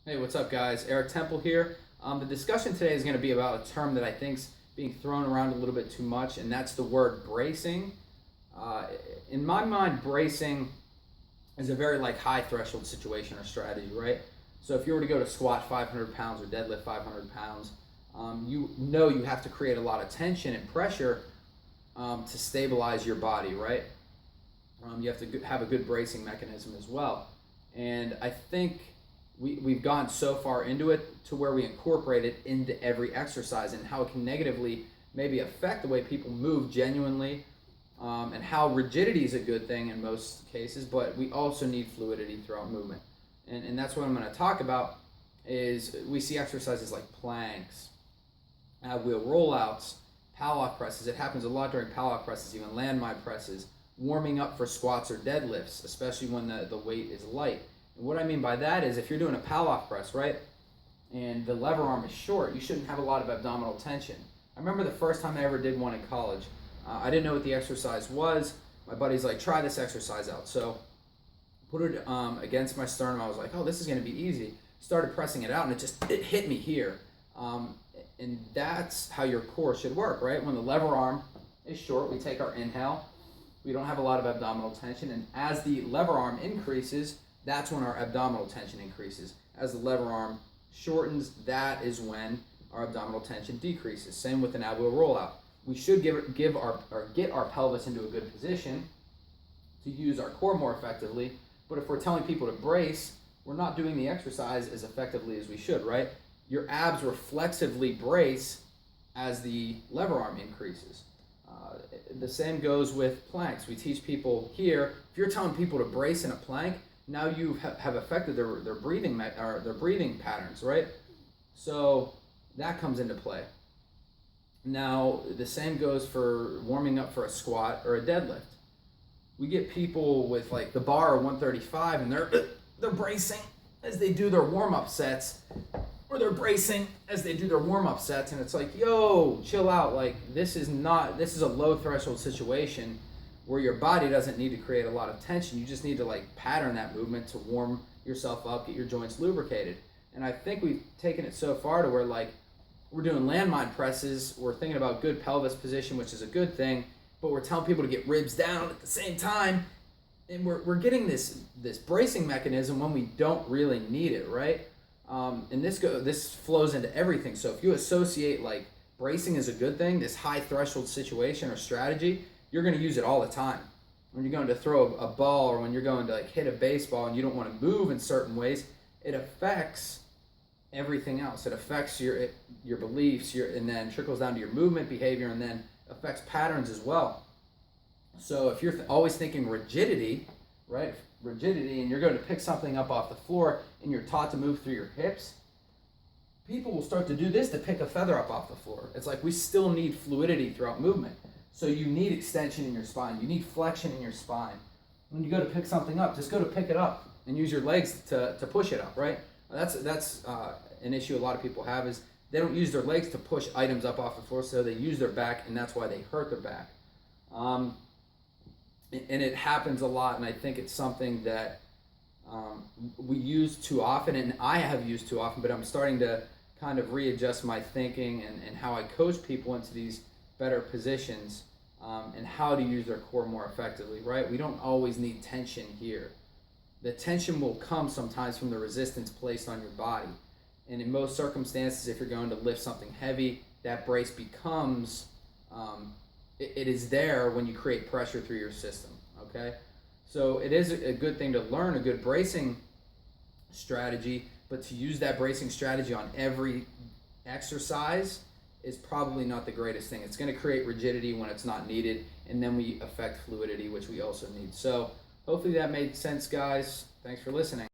Hey, what's up, guys? Eric Temple here. The discussion today is going to be about a term that I think's being thrown around a little bit too much, and that's the word bracing. Uh, in my mind, bracing is a very high threshold situation or strategy, right? So if you were to go to squat 500 pounds or deadlift 500 pounds, you know you have to create a lot of tension and pressure to stabilize your body, right? You have to have a good bracing mechanism as well. And I think we've gone so far into it to where we incorporate it into every exercise and how it can negatively maybe affect the way people move genuinely, and how rigidity is a good thing in most cases, but we also need fluidity throughout movement. And that's what I'm going to talk about is we see exercises like planks, wheel rollouts, Pallof presses. It happens a lot during Pallof presses, even landmine presses, warming up for squats or deadlifts, especially when the weight is light. And what I mean by that is if you're doing a Pallof press, right, and the lever arm is short, you shouldn't have a lot of abdominal tension. I remember the first time I ever did one in college. I didn't know what the exercise was. My buddy's like, try this exercise out. So put it against my sternum. I was like, oh, this is going to be easy. Started pressing it out, and it hit me here. And that's how your core should work, right? When the lever arm is short, we take our inhale. We don't have a lot of abdominal tension. And as the lever arm increases, that's when our abdominal tension increases. As the lever arm shortens, that is when our abdominal tension decreases. Same with an ab wheel rollout. We should get our pelvis into a good position to use our core more effectively. But if we're telling people to brace, we're not doing the exercise as effectively as we should, right? Your abs reflexively brace as the lever arm increases. The same goes with planks. We teach people here, if you're telling people to brace in a plank, now you have affected their breathing patterns, right? So that comes into play. Now, the same goes for warming up for a squat or a deadlift. We get people with like the bar 135 and they're bracing as they do their warm-up sets, or they're bracing as they do their warm-up sets, and it's like, yo, chill out. Like, this is a low threshold situation where your body doesn't need to create a lot of tension. You just need to like pattern that movement to warm yourself up, get your joints lubricated. And I think we've taken it so far to where like we're doing landmine presses, we're thinking about good pelvis position, which is a good thing, but we're telling people to get ribs down at the same time, and we're getting this bracing mechanism when we don't really need it, right? And this flows into everything. So if you associate like bracing is a good thing, this high threshold situation or strategy, you're going to use it all the time. When you're going to throw a ball, or when you're going to like hit a baseball and you don't want to move in certain ways, it affects everything else. It affects your beliefs, and then trickles down to your movement behavior, and then affects patterns as well. So if you're always thinking rigidity, right? Rigidity, and you're going to pick something up off the floor and you're taught to move through your hips, people will start to do this to pick a feather up off the floor. It's like we still need fluidity throughout movement. So you need extension in your spine. You need flexion in your spine. When you go to pick something up, just go to pick it up and use your legs to push it up, right? That's an issue a lot of people have, is they don't use their legs to push items up off the floor, so they use their back, and that's why they hurt their back. And it happens a lot, and I think it's something that we use too often, and I have used too often, but I'm starting to kind of readjust my thinking and how I coach people into these better positions, and how to use their core more effectively, right? We don't always need tension here. The tension will come sometimes from the resistance placed on your body. And in most circumstances, if you're going to lift something heavy, that brace becomes, it is there when you create pressure through your system, okay? So it is a good thing to learn a good bracing strategy, but to use that bracing strategy on every exercise is probably not the greatest thing. It's going to create rigidity when it's not needed, and then we affect fluidity, which we also need. So hopefully that made sense, guys. Thanks for listening.